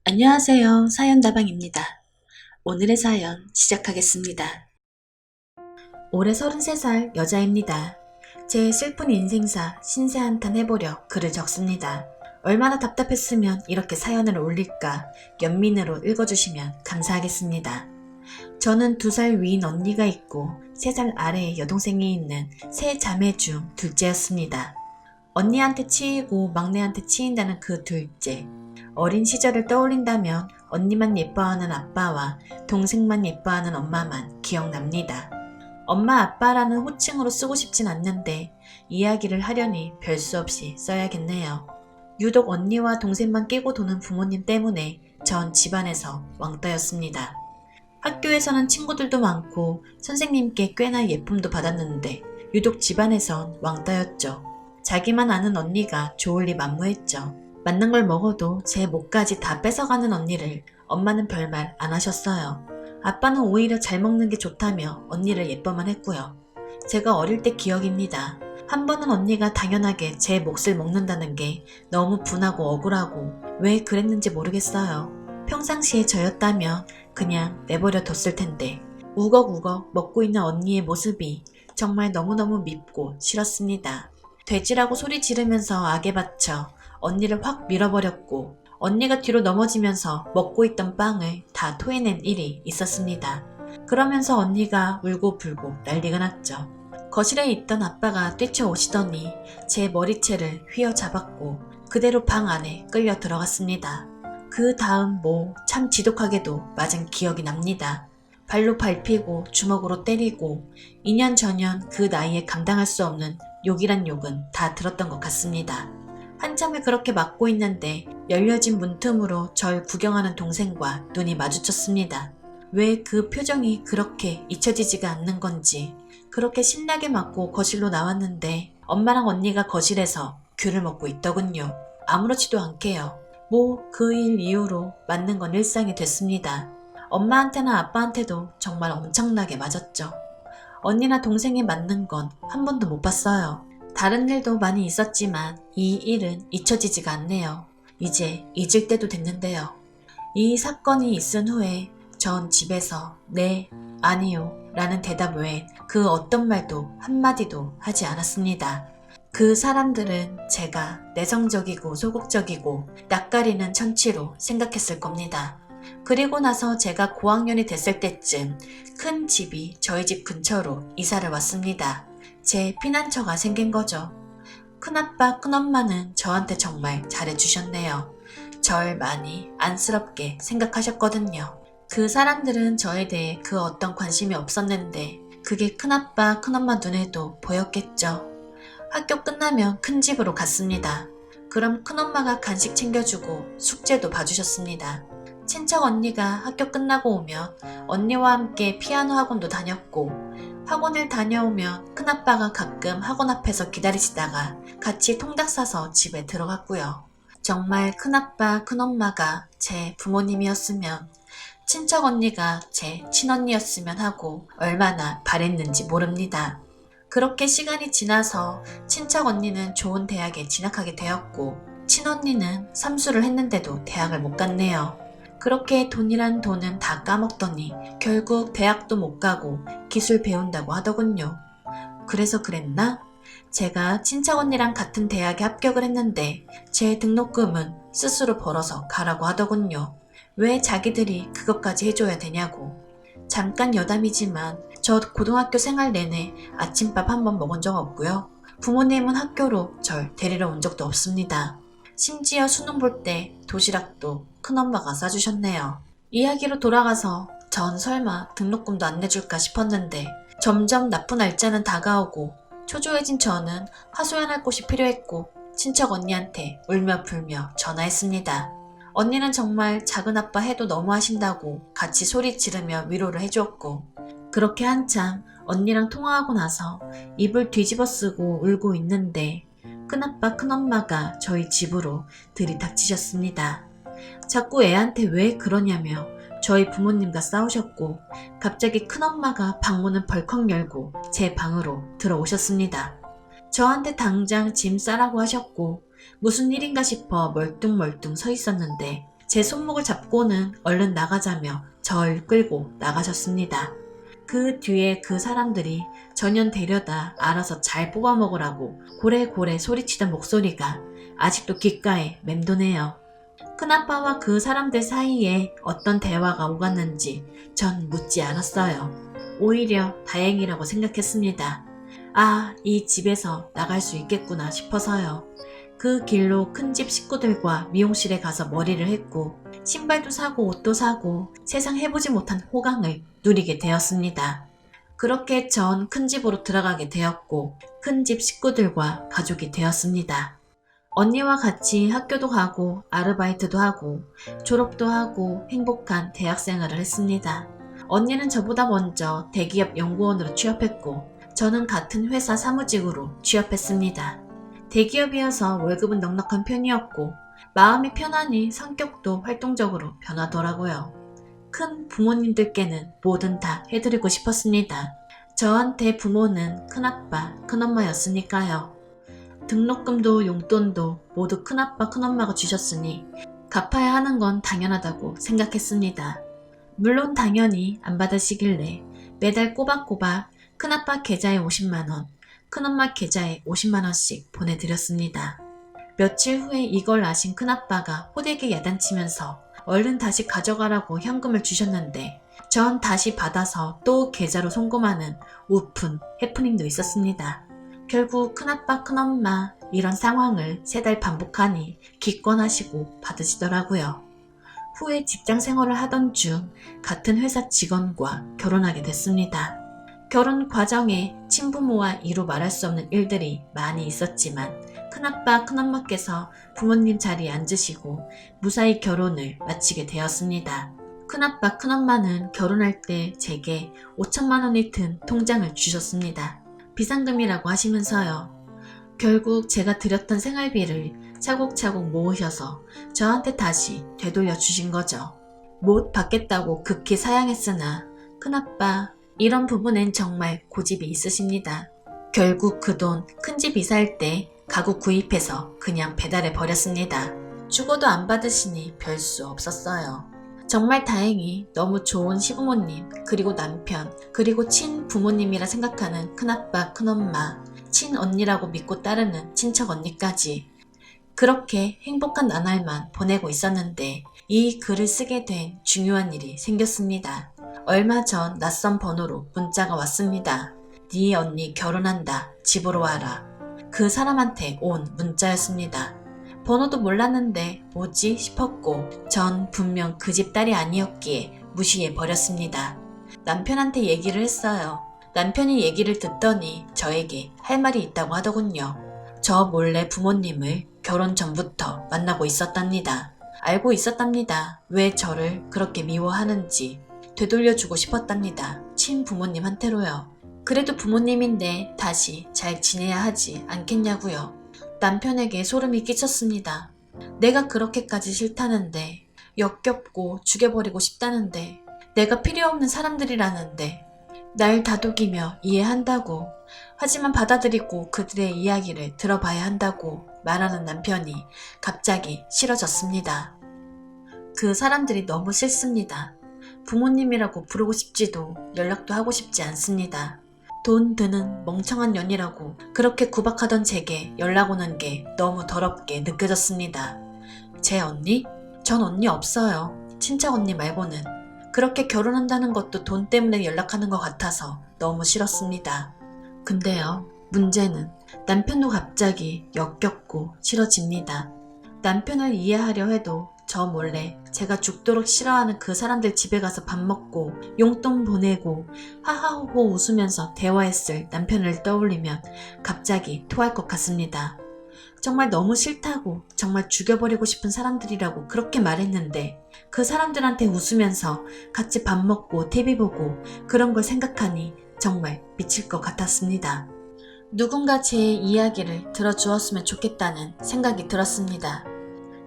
안녕하세요. 사연다방입니다. 오늘의 사연 시작하겠습니다. 올해 33살 여자입니다. 제 슬픈 인생사 신세 한탄 해보려 글을 적습니다. 얼마나 답답했으면 이렇게 사연을 올릴까 연민으로 읽어주시면 감사하겠습니다. 저는 2살 위인 언니가 있고 3살 아래의 여동생이 있는 세 자매 중 둘째였습니다. 언니한테 치이고 막내한테 치인다는 그 둘째. 어린 시절을 떠올린다면 언니만 예뻐하는 아빠와 동생만 예뻐하는 엄마만 기억납니다. 엄마 아빠라는 호칭으로 쓰고 싶진 않는데 이야기를 하려니 별 수 없이 써야겠네요. 유독 언니와 동생만 끼고 도는 부모님 때문에 전 집안에서 왕따였습니다. 학교에서는 친구들도 많고 선생님께 꽤나 예쁨도 받았는데 유독 집안에선 왕따였죠. 자기만 아는 언니가 좋을 리 만무했죠. 맞는 걸 먹어도 제 목까지 다 뺏어가는 언니를 엄마는 별말 안 하셨어요. 아빠는 오히려 잘 먹는 게 좋다며 언니를 예뻐만 했고요. 제가 어릴 때 기억입니다. 한 번은 언니가 당연하게 제 몫을 먹는다는 게 너무 분하고 억울하고 왜 그랬는지 모르겠어요. 평상시에 저였다면 그냥 내버려 뒀을 텐데 우걱우걱 먹고 있는 언니의 모습이 정말 너무너무 밉고 싫었습니다. 돼지라고 소리 지르면서 악에 받쳐 언니를 확 밀어버렸고 언니가 뒤로 넘어지면서 먹고 있던 빵을 다 토해낸 일이 있었습니다. 그러면서 언니가 울고불고 난리가 났죠. 거실에 있던 아빠가 뛰쳐오시더니 제 머리채를 휘어잡았고 그대로 방 안에 끌려 들어갔습니다. 그 다음 참 지독하게도 맞은 기억이 납니다. 발로 밟히고 주먹으로 때리고 2년 전년 그 나이에 감당할 수 없는 욕이란 욕은 다 들었던 것 같습니다. 한참을 그렇게 맞고 있는데 열려진 문틈으로 절 구경하는 동생과 눈이 마주쳤습니다. 왜 그 표정이 그렇게 잊혀지지가 않는 건지 그렇게 신나게 맞고 거실로 나왔는데 엄마랑 언니가 거실에서 귤을 먹고 있더군요. 아무렇지도 않게요. 그 일 이후로 맞는 건 일상이 됐습니다. 엄마한테나 아빠한테도 정말 엄청나게 맞았죠. 언니나 동생이 맞는 건 한 번도 못 봤어요. 다른 일도 많이 있었지만 이 일은 잊혀지지가 않네요. 이제 잊을 때도 됐는데요. 이 사건이 있은 후에 전 집에서 네, 아니요 라는 대답 외엔 그 어떤 말도 한마디도 하지 않았습니다. 그 사람들은 제가 내성적이고 소극적이고 낯가리는 천치로 생각했을 겁니다. 그리고 나서 제가 고학년이 됐을 때쯤 큰 집이 저희 집 근처로 이사를 왔습니다. 제 피난처가 생긴 거죠. 큰아빠, 큰엄마는 저한테 정말 잘해주셨네요. 절 많이 안쓰럽게 생각하셨거든요. 그 사람들은 저에 대해 그 어떤 관심이 없었는데 그게 큰아빠, 큰엄마 눈에도 보였겠죠. 학교 끝나면 큰 집으로 갔습니다. 그럼 큰엄마가 간식 챙겨주고 숙제도 봐주셨습니다. 친척 언니가 학교 끝나고 오면 언니와 함께 피아노 학원도 다녔고 학원을 다녀오면 큰아빠가 가끔 학원 앞에서 기다리시다가 같이 통닭 사서 집에 들어갔고요. 정말 큰아빠, 큰엄마가 제 부모님이었으면 친척 언니가 제 친언니였으면 하고 얼마나 바랬는지 모릅니다. 그렇게 시간이 지나서 친척 언니는 좋은 대학에 진학하게 되었고 친언니는 삼수를 했는데도 대학을 못 갔네요. 그렇게 돈이란 돈은 다 까먹더니 결국 대학도 못 가고 기술 배운다고 하더군요. 그래서 그랬나? 제가 친척 언니랑 같은 대학에 합격을 했는데 제 등록금은 스스로 벌어서 가라고 하더군요. 왜 자기들이 그것까지 해줘야 되냐고. 잠깐 여담이지만 저 고등학교 생활 내내 아침밥 한 번 먹은 적 없고요. 부모님은 학교로 절 데리러 온 적도 없습니다. 심지어 수능 볼 때 도시락도 큰엄마가 싸주셨네요. 이야기로 돌아가서 전 설마 등록금도 안 내줄까 싶었는데 점점 나쁜 날짜는 다가오고 초조해진 저는 하소연할 곳이 필요했고 친척 언니한테 울며 불며 전화했습니다. 언니는 정말 작은아빠 해도 너무하신다고 같이 소리 지르며 위로를 해주었고 그렇게 한참 언니랑 통화하고 나서 입을 뒤집어 쓰고 울고 있는데 큰아빠 큰엄마가 저희 집으로 들이닥치셨습니다. 자꾸 애한테 왜 그러냐며 저희 부모님과 싸우셨고 갑자기 큰엄마가 방문을 벌컥 열고 제 방으로 들어오셨습니다. 저한테 당장 짐 싸라고 하셨고 무슨 일인가 싶어 멀뚱멀뚱 서 있었는데 제 손목을 잡고는 얼른 나가자며 절 끌고 나가셨습니다. 그 뒤에 그 사람들이 전현 데려다 알아서 잘 뽑아먹으라고 고래고래 소리치던 목소리가 아직도 귓가에 맴도네요. 큰아빠와 그 사람들 사이에 어떤 대화가 오갔는지 전 묻지 않았어요. 오히려 다행이라고 생각했습니다. 아, 이 집에서 나갈 수 있겠구나 싶어서요. 그 길로 큰 집 식구들과 미용실에 가서 머리를 했고 신발도 사고 옷도 사고 세상 해보지 못한 호강을 누리게 되었습니다. 그렇게 전 큰 집으로 들어가게 되었고 큰 집 식구들과 가족이 되었습니다. 언니와 같이 학교도 가고 아르바이트도 하고 졸업도 하고 행복한 대학 생활을 했습니다. 언니는 저보다 먼저 대기업 연구원으로 취업했고 저는 같은 회사 사무직으로 취업했습니다. 대기업이어서 월급은 넉넉한 편이었고 마음이 편하니 성격도 활동적으로 변하더라고요. 큰 부모님들께는 뭐든 다 해드리고 싶었습니다. 저한테 부모는 큰아빠, 큰엄마였으니까요. 등록금도 용돈도 모두 큰아빠, 큰엄마가 주셨으니 갚아야 하는 건 당연하다고 생각했습니다. 물론 당연히 안 받으시길래 매달 꼬박꼬박 큰아빠 계좌에 50만원, 큰엄마 계좌에 50만원씩 보내드렸습니다. 며칠 후에 이걸 아신 큰아빠가 호되게 야단치면서 얼른 다시 가져가라고 현금을 주셨는데 전 다시 받아서 또 계좌로 송금하는 우픈 해프닝도 있었습니다. 결국 큰아빠 큰엄마 이런 상황을 3달 반복하니 기권하시고 받으시더라고요. 후에 직장 생활을 하던 중 같은 회사 직원과 결혼하게 됐습니다. 결혼 과정에 친부모와 이루 말할 수 없는 일들이 많이 있었지만 큰아빠 큰엄마께서 부모님 자리에 앉으시고 무사히 결혼을 마치게 되었습니다. 큰아빠 큰엄마는 결혼할 때 제게 5천만 원이 든 통장을 주셨습니다. 비상금이라고 하시면서요. 결국 제가 드렸던 생활비를 차곡차곡 모으셔서 저한테 다시 되돌려 주신 거죠. 못 받겠다고 극히 사양했으나 큰아빠 이런 부분엔 정말 고집이 있으십니다. 결국 그 돈 큰 집 이사할 때 가구 구입해서 그냥 배달해 버렸습니다. 죽어도 안 받으시니 별 수 없었어요. 정말 다행히 너무 좋은 시부모님, 그리고 남편, 그리고 친부모님이라 생각하는 큰아빠, 큰엄마, 친언니라고 믿고 따르는 친척 언니까지 그렇게 행복한 나날만 보내고 있었는데 이 글을 쓰게 된 중요한 일이 생겼습니다. 얼마 전 낯선 번호로 문자가 왔습니다. 네 언니 결혼한다. 집으로 와라. 그 사람한테 온 문자였습니다. 번호도 몰랐는데 뭐지 싶었고 전 분명 그 집 딸이 아니었기에 무시해 버렸습니다. 남편한테 얘기를 했어요. 남편이 얘기를 듣더니 저에게 할 말이 있다고 하더군요. 저 몰래 부모님을 결혼 전부터 만나고 있었답니다. 알고 있었답니다. 왜 저를 그렇게 미워하는지 되돌려주고 싶었답니다. 친부모님한테로요. 그래도 부모님인데 다시 잘 지내야 하지 않겠냐고요. 남편에게 소름이 끼쳤습니다. 내가 그렇게까지 싫다는데, 역겹고 죽여버리고 싶다는데, 내가 필요 없는 사람들이라는데, 날 다독이며 이해한다고, 하지만 받아들이고 그들의 이야기를 들어봐야 한다고 말하는 남편이 갑자기 싫어졌습니다. 그 사람들이 너무 싫습니다. 부모님이라고 부르고 싶지도 연락도 하고 싶지 않습니다. 돈 드는 멍청한 년이라고 그렇게 구박하던 제게 연락 오는 게 너무 더럽게 느껴졌습니다. 제 언니? 전 언니 없어요. 친척 언니 말고는. 그렇게 결혼한다는 것도 돈 때문에 연락하는 것 같아서 너무 싫었습니다. 근데요, 문제는 남편도 갑자기 역겹고 싫어집니다. 남편을 이해하려 해도 저 몰래 제가 죽도록 싫어하는 그 사람들 집에 가서 밥 먹고 용돈 보내고 하하호호 웃으면서 대화했을 남편을 떠올리면 갑자기 토할 것 같습니다. 정말 너무 싫다고 정말 죽여버리고 싶은 사람들이라고 그렇게 말했는데 그 사람들한테 웃으면서 같이 밥 먹고 TV 보고 그런 걸 생각하니 정말 미칠 것 같았습니다. 누군가 제 이야기를 들어주었으면 좋겠다는 생각이 들었습니다.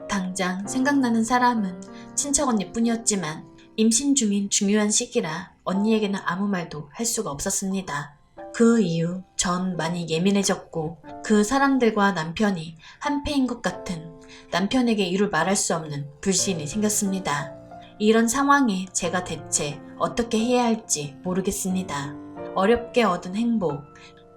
당장 생각나는 사람은 친척 언니뿐이었지만 임신 중인 중요한 시기라 언니에게는 아무 말도 할 수가 없었습니다. 그 이후 전 많이 예민해졌고 그 사람들과 남편이 한패인 것 같은, 남편에게 이루 말할 수 없는 불신이 생겼습니다. 이런 상황에 제가 대체 어떻게 해야 할지 모르겠습니다. 어렵게 얻은 행복,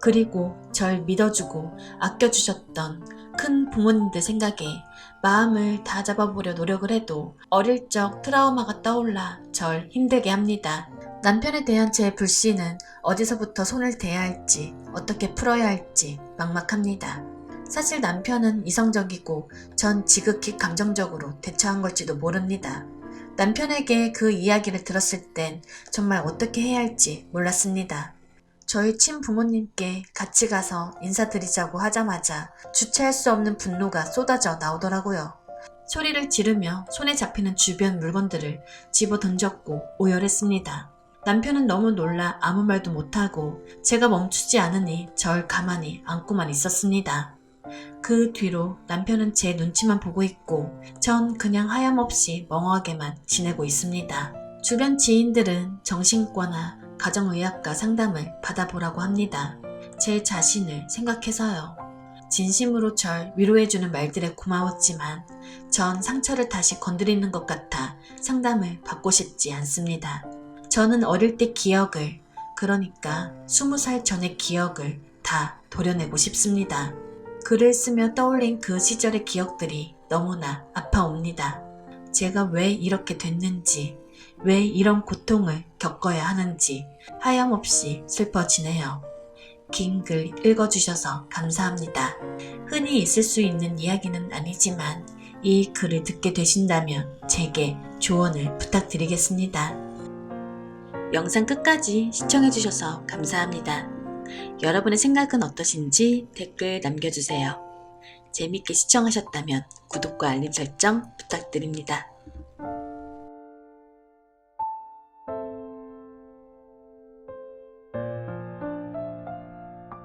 그리고 절 믿어주고 아껴주셨던 큰 부모님들 생각에 마음을 다 잡아보려 노력을 해도 어릴 적 트라우마가 떠올라 절 힘들게 합니다. 남편에 대한 제 불신은 어디서부터 손을 대야 할지, 어떻게 풀어야 할지 막막합니다. 사실 남편은 이성적이고 전 지극히 감정적으로 대처한 걸지도 모릅니다. 남편에게 그 이야기를 들었을 땐 정말 어떻게 해야 할지 몰랐습니다. 저희 친부모님께 같이 가서 인사드리자고 하자마자 주체할 수 없는 분노가 쏟아져 나오더라고요. 소리를 지르며 손에 잡히는 주변 물건들을 집어 던졌고 오열했습니다. 남편은 너무 놀라 아무 말도 못하고 제가 멈추지 않으니 절 가만히 안고만 있었습니다. 그 뒤로 남편은 제 눈치만 보고 있고 전 그냥 하염없이 멍하게만 지내고 있습니다. 주변 지인들은 정신과나 가정의학과 상담을 받아보라고 합니다. 제 자신을 생각해서요. 진심으로 절 위로해주는 말들에 고마웠지만 전 상처를 다시 건드리는 것 같아 상담을 받고 싶지 않습니다. 저는 어릴 때 기억을, 그러니까 20살 전의 기억을 다 도려내고 싶습니다. 글을 쓰며 떠올린 그 시절의 기억들이 너무나 아파옵니다. 제가 왜 이렇게 됐는지, 왜 이런 고통을 겪어야 하는지 하염없이 슬퍼지네요. 긴 글 읽어주셔서 감사합니다. 흔히 있을 수 있는 이야기는 아니지만 이 글을 듣게 되신다면 제게 조언을 부탁드리겠습니다. 영상 끝까지 시청해주셔서 감사합니다. 여러분의 생각은 어떠신지 댓글 남겨주세요. 재밌게 시청하셨다면 구독과 알림 설정 부탁드립니다.